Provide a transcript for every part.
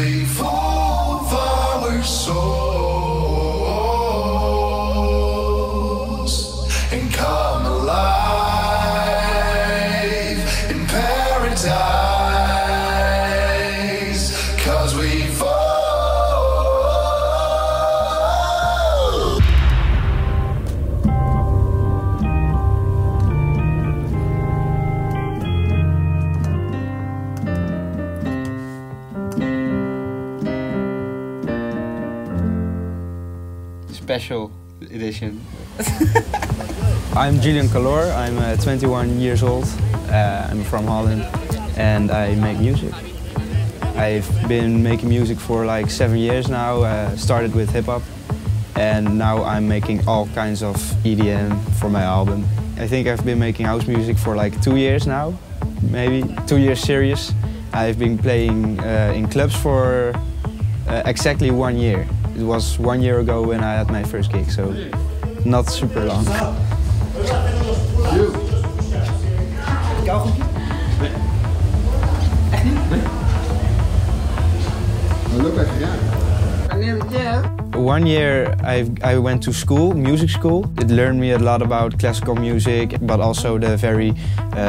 evolve our souls and come alive in paradise, 'cause we fall. Special edition. I'm Julian Calor, I'm 21 years old, I'm from Holland and I make music. I've been making music for like 7 years now, started with hip-hop and now I'm making all kinds of EDM for my album. I think I've been making house music for like 2 years now, maybe 2 years serious. I've been playing in clubs for exactly 1 year. It was 1 year ago when I had my first gig, so not super long. Yeah. 1 year I went to school, music school. It learned me a lot about classical music, but also the very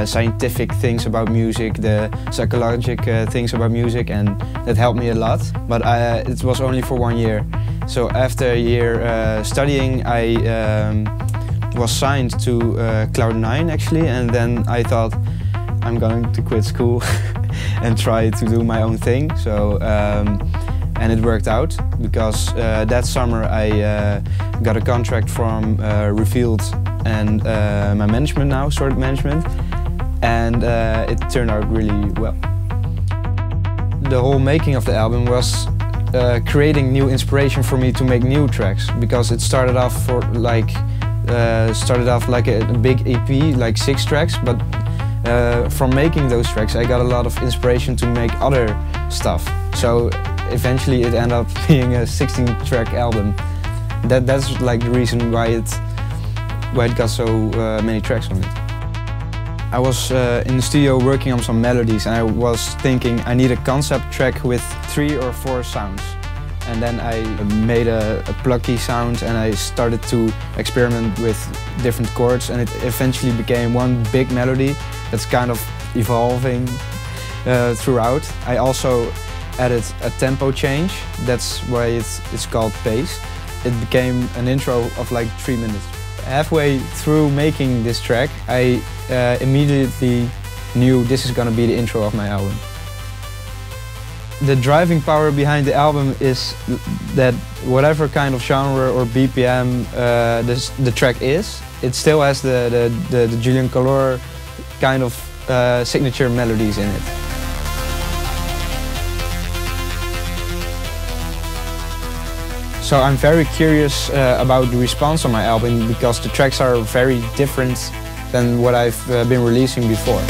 scientific things about music, the psychological things about music, and that helped me a lot. But it was only for 1 year. So after a year studying, I was signed to Cloud9 actually, and then I thought I'm going to quit school and try to do my own thing. So. And it worked out because that summer I got a contract from Revealed and my management now, Sorted Management, and it turned out really well. The whole making of the album was creating new inspiration for me to make new tracks, because it started off like a big EP, like 6 tracks, but from making those tracks I got a lot of inspiration to make other stuff. So eventually it ended up being a 16-track album. That's like the reason why it got so many tracks on it. I was in the studio working on some melodies and I was thinking I need a concept track with 3 or 4 sounds. And then I made a plucky sound and I started to experiment with different chords, and it eventually became one big melody that's kind of evolving throughout. I also added a tempo change, that's why it's called bass. It became an intro of like 3 minutes. Halfway through making this track, I immediately knew this is gonna be the intro of my album. The driving power behind the album is that whatever kind of genre or BPM the track is, it still has the Julian Calor kind of signature melodies in it. So I'm very curious about the response on my album, because the tracks are very different than what I've been releasing before.